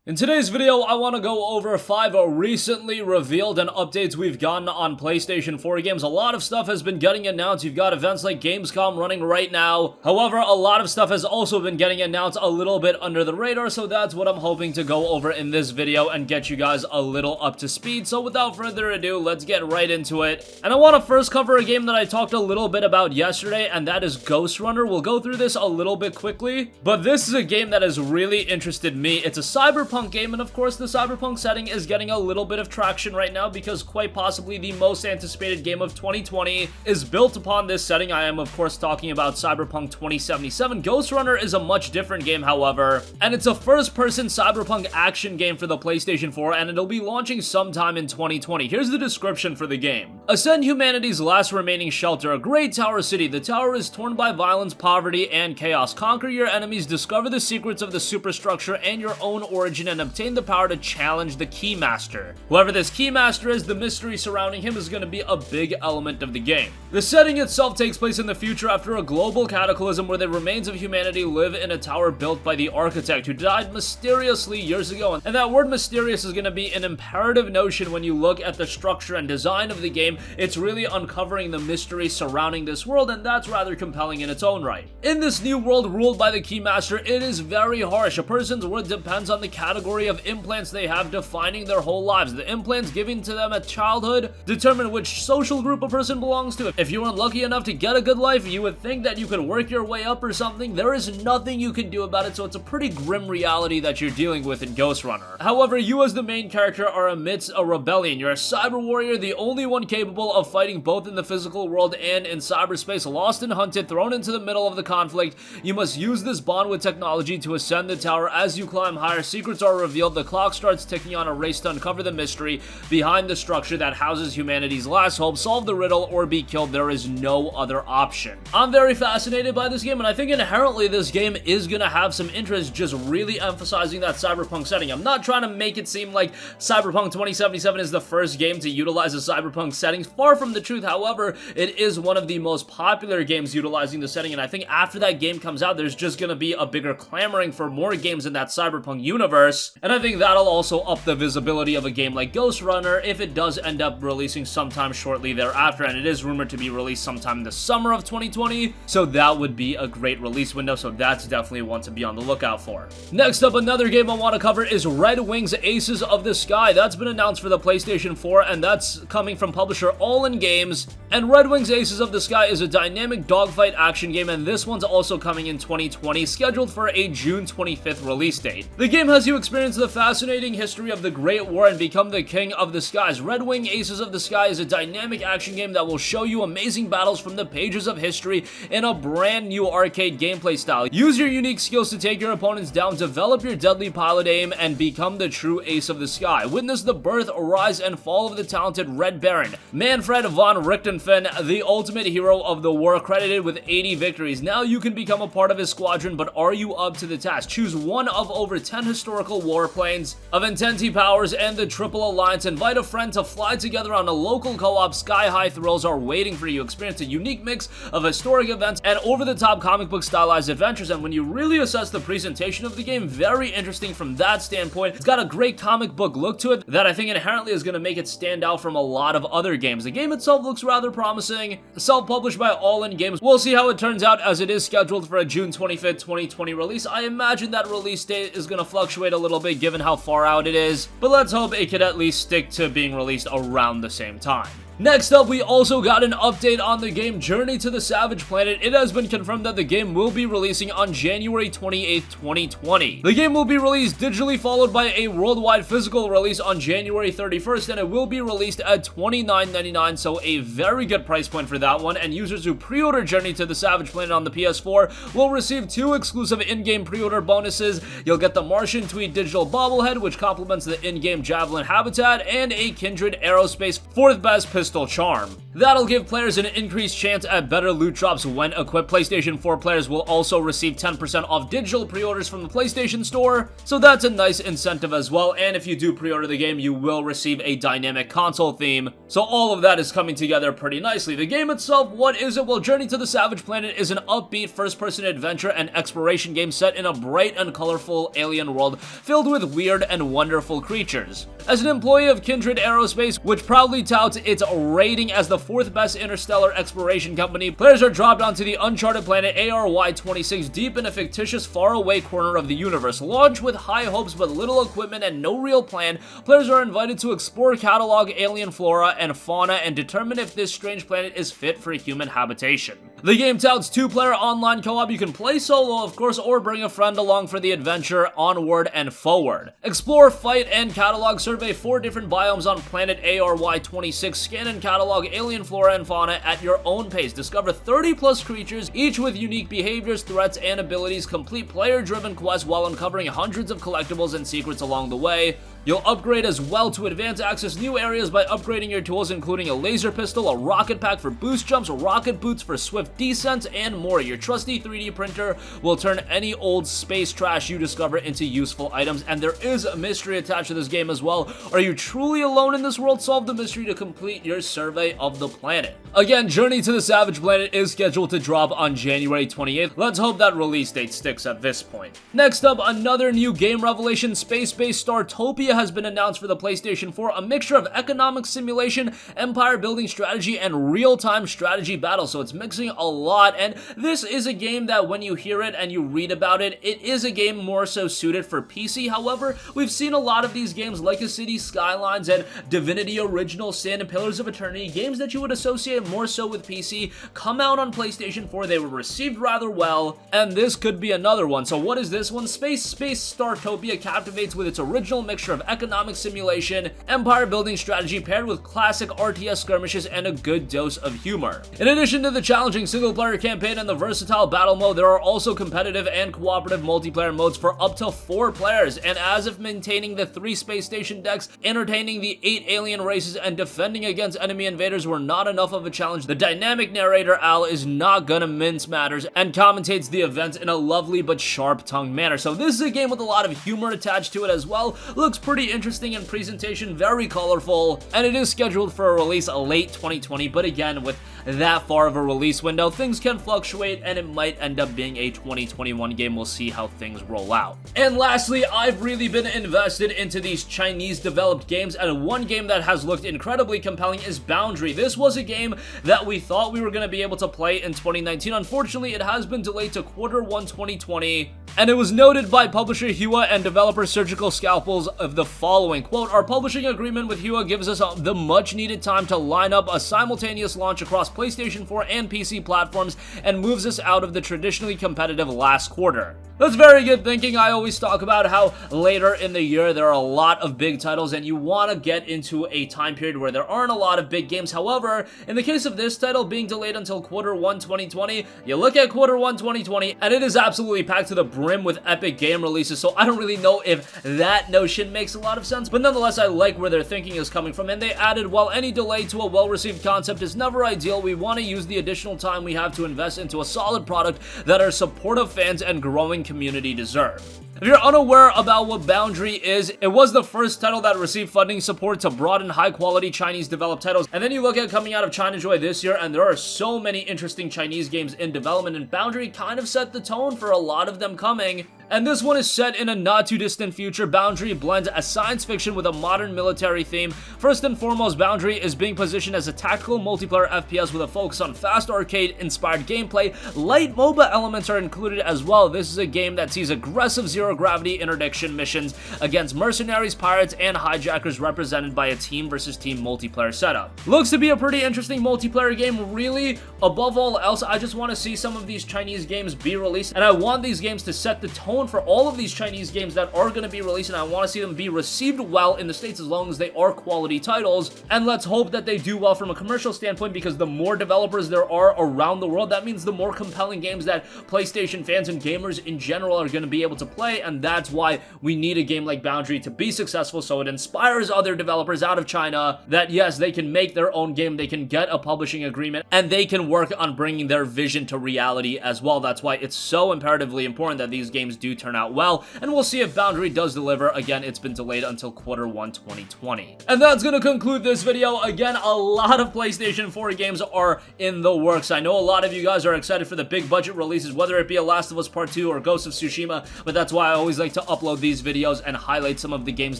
In today's video, I want to go over 5 recently revealed and updates we've gotten on PlayStation 4 games. A lot of stuff has been getting announced. You've got events like Gamescom running right now. However, a lot of stuff has also been getting announced a little bit under the radar, so that's what I'm hoping to go over in this video and get you guys a little up to speed. So without further ado, let's get right into it. And I want to first cover a game that I talked a little bit about yesterday, and that is Ghostrunner. We'll go through this a little bit quickly, but this is a game that has really interested me. It's a cyberpunk game, and of course the cyberpunk setting is getting a little bit of traction right now because quite possibly the most anticipated game of 2020 is built upon this setting. I am of course talking about Cyberpunk 2077. Ghostrunner is a much different game, however, and it's a first-person cyberpunk action game for the PlayStation 4, and it'll be launching sometime in 2020. Here's the description for the game. Ascend humanity's last remaining shelter, a great tower city. The tower is torn by violence, poverty, and chaos. Conquer your enemies, discover the secrets of the superstructure and your own origin, and obtain the power to challenge the Keymaster. Whoever this Keymaster is, the mystery surrounding him is going to be a big element of the game. The setting itself takes place in the future after a global cataclysm where the remains of humanity live in a tower built by the architect who died mysteriously years ago. And that word mysterious is going to be an imperative notion when you look at the structure and design of the game. It's really uncovering the mystery surrounding this world, and that's rather compelling in its own right. In this new world ruled by the Keymaster, it is very harsh. A person's worth depends on the category of implants they have defining their whole lives. The implants given to them at childhood determine which social group a person belongs to. If you were unlucky enough to get a good life, you would think that you could work your way up or something. There is nothing you can do about it, so it's a pretty grim reality that you're dealing with in Ghostrunner. However, you as the main character are amidst a rebellion. You're a cyber warrior, the only one capable of fighting both in the physical world and in cyberspace. Lost and hunted, thrown into the middle of the conflict, you must use this bond with technology to ascend the tower. As you climb higher, secrets are revealed. The clock starts ticking on a race to uncover the mystery behind the structure that houses humanity's last hope. Solve the riddle or be killed. There is no other option. I'm very fascinated by this game, and I think inherently this game is going to have some interest, just really emphasizing that cyberpunk setting. I'm not trying to make it seem like Cyberpunk 2077 is the first game to utilize a cyberpunk setting. Far from the truth. However, it is one of the most popular games utilizing the setting, and I think after that game comes out, there's just going to be a bigger clamoring for more games in that cyberpunk universe, and I think that'll also up the visibility of a game like Ghostrunner if it does end up releasing sometime shortly thereafter, and it is rumored to be released sometime in the summer of 2020, so that would be a great release window, so that's definitely one to be on the lookout for. Next up, another game I want to cover is Red Wings Aces of the Sky. That's been announced for the PlayStation 4, and that's coming from publisher All In Games, and Red Wings Aces of the Sky is a dynamic dogfight action game, and this one's also coming in 2020, scheduled for a June 25th release date. The game has you experience the fascinating history of the Great War and become the king of the skies. Red Wing Aces of the Sky is a dynamic action game that will show you amazing battles from the pages of history in a brand new arcade gameplay style. Use your unique skills to take your opponents down, develop your deadly pilot aim, and become the true ace of the sky. Witness the birth, rise, and fall of the talented Red Baron, Manfred von Richtenfen, the ultimate hero of the war, credited with 80 victories. Now you can become a part of his squadron, but are you up to the task? Choose one of over 10 historical warplanes of Entente powers and the Triple Alliance. Invite a friend to fly together on a local co-op. Sky-high thrills are waiting for you. Experience a unique mix of historic events and over-the-top comic book stylized adventures, and when you really assess the presentation of the game, very interesting from that standpoint. It's got a great comic book look to it that I think inherently is going to make it stand out from a lot of other games. The game itself looks rather promising. Self-published by All In Games. We'll see how it turns out, as it is scheduled for a June 25th, 2020 release. I imagine that release date is going to fluctuate a little bit given how far out it is, but let's hope it could at least stick to being released around the same time. Next up, we also got an update on the game Journey to the Savage Planet. It has been confirmed that the game will be releasing on January 28th, 2020. The game will be released digitally, followed by a worldwide physical release on January 31st, and it will be released at $29.99, so a very good price point for that one, and users who pre-order Journey to the Savage Planet on the PS4 will receive 2 exclusive in-game pre-order bonuses. You'll get the Martian Tweed digital bobblehead, which complements the in-game Javelin habitat, and a Kindred Aerospace 4th Best Pistol Charm. That'll give players an increased chance at better loot drops when equipped. PlayStation 4 players will also receive 10% off digital pre-orders from the PlayStation Store, so that's a nice incentive as well, and if you do pre-order the game, you will receive a dynamic console theme So all of that is coming together pretty nicely. The game itself, what is it? Well, Journey to the Savage Planet is an upbeat first-person adventure and exploration game set in a bright and colorful alien world filled with weird and wonderful creatures. As an employee of Kindred Aerospace, which proudly touts its rating as the 4th best interstellar exploration company, players are dropped onto the uncharted planet ARY-26 deep in a fictitious faraway corner of the universe. Launched with high hopes but little equipment and no real plan, players are invited to explore catalog alien flora and fauna and determine if this strange planet is fit for human habitation. The game touts 2-player online co-op. You can play solo, of course, or bring a friend along for the adventure onward and forward. Explore, fight, and catalog. Survey 4 different biomes on planet ARY-26. Scan and catalog alien flora and fauna at your own pace. Discover 30+ creatures, each with unique behaviors, threats, and abilities. Complete player-driven quests while uncovering hundreds of collectibles and secrets along the way. You'll upgrade as well to advance access new areas by upgrading your tools, including a laser pistol, a rocket pack for boost jumps, rocket boots for swift descents, and more. Your trusty 3D printer will turn any old space trash you discover into useful items, and there is a mystery attached to this game as well. Are you truly alone in this world? Solve the mystery to complete your survey of the planet. Again, Journey to the Savage Planet is scheduled to drop on January 28th. Let's hope that release date sticks at this point. Next up, another new game revelation. Spacebase Startopia has been announced for the PlayStation 4, a mixture of economic simulation, empire building strategy, and real-time strategy battle. So it's mixing a lot, and this is a game that when you hear it and you read about it, it is a game more so suited for PC. However, we've seen a lot of these games like a City Skylines and Divinity Original Sin and Pillars of Eternity, games that you would associate more so with PC, come out on PlayStation 4. They were received rather well, and this could be another one. So what is this one? Spacebase Startopia captivates with its original mixture of economic simulation, empire building strategy paired with classic RTS skirmishes and a good dose of humor. In addition to the challenging single-player campaign and the versatile battle mode, there are also competitive and cooperative multiplayer modes for up to 4 players, and as if maintaining the 3 space station decks, entertaining the 8 alien races, and defending against enemy invaders were not enough of a challenge, the dynamic narrator Al is not gonna mince matters and commentates the events in a lovely but sharp-tongued manner. So this is a game with a lot of humor attached to it as well. Looks pretty interesting in presentation, very colorful, and it is scheduled for a release late 2020, but again, with that far of a release window, things can fluctuate and it might end up being a 2021 game. We'll see how things roll out. And lastly, I've really been invested into these Chinese developed games, and one game that has looked incredibly compelling is Boundary. This was a game that we thought we were going to be able to play in 2019. Unfortunately, it has been delayed to Q1 2020, and it was noted by publisher Hua and developer Surgical Scalpels of the following, quote, "Our publishing agreement with Hua gives us the much needed time to line up a simultaneous launch across PlayStation 4 and PC platforms and moves us out of the traditionally competitive last quarter." That's very good thinking. I always talk about how later in the year there are a lot of big titles and you want to get into a time period where there aren't a lot of big games. However, in the case of this title being delayed until Q1 2020, you look at Q1 2020 and it is absolutely packed to the brim with epic game releases, so I don't really know if that notion makes a lot of sense, but nonetheless I like where their thinking is coming from, and they added, while any delay to a well-received concept is never ideal, we want to use the additional time we have to invest into a solid product that our supportive fans and growing community deserve. If you're unaware about what Boundary is, it was the first title that received funding support to broaden high-quality Chinese-developed titles. And then you look at coming out of China Joy this year, and there are so many interesting Chinese games in development, and Boundary kind of set the tone for a lot of them coming. And this one is set in a not-too-distant future. Boundary blends a science fiction with a modern military theme. First and foremost, Boundary is being positioned as a tactical multiplayer FPS with a focus on fast arcade-inspired gameplay. Light MOBA elements are included as well. This is a game that sees aggressive zero-gravity interdiction missions against mercenaries, pirates, and hijackers represented by a team-versus-team multiplayer setup. Looks to be a pretty interesting multiplayer game. Really, above all else, I just want to see some of these Chinese games be released, and I want these games to set the tone for all of these Chinese games that are going to be released, and I want to see them be received well in the States as long as they are quality titles. And let's hope that they do well from a commercial standpoint, because the more developers there are around the world, that means the more compelling games that PlayStation fans and gamers in general are going to be able to play, and that's why we need a game like Boundary to be successful, so it inspires other developers out of China that yes, they can make their own game, they can get a publishing agreement, and they can work on bringing their vision to reality as well. That's why it's so imperatively important that these games do do turn out well, and we'll see if Boundary does deliver. Again, it's been delayed until Q1 2020. And that's gonna conclude this video. Again, a lot of PlayStation 4 games are in the works. I know a lot of you guys are excited for the big budget releases, whether it be a Last of Us Part 2 or Ghost of Tsushima, but that's why I always like to upload these videos and highlight some of the games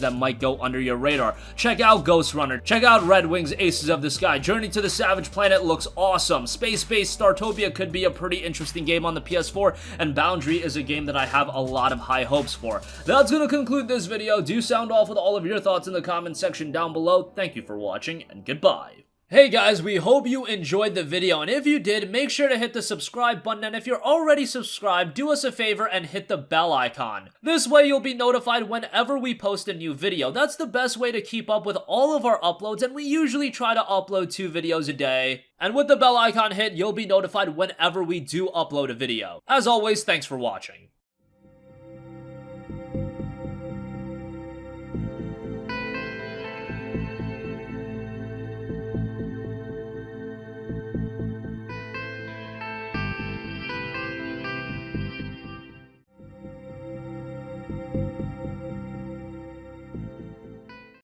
that might go under your radar. Check out Ghostrunner, check out Red Wings Aces of the Sky, Journey to the Savage Planet looks awesome, Spacebase Startopia could be a pretty interesting game on the PS4, and Boundary is a game that I have a lot of high hopes for. That's gonna conclude this video. Do sound off with all of your thoughts in the comment section down below. Thank you for watching, and goodbye. Hey guys, we hope you enjoyed the video, and if you did, make sure to hit the subscribe button, and if you're already subscribed, do us a favor and hit the bell icon. This way you'll be notified whenever we post a new video. That's the best way to keep up with all of our uploads, and we usually try to upload 2 videos a day. And with the bell icon hit, you'll be notified whenever we do upload a video. As always, thanks for watching.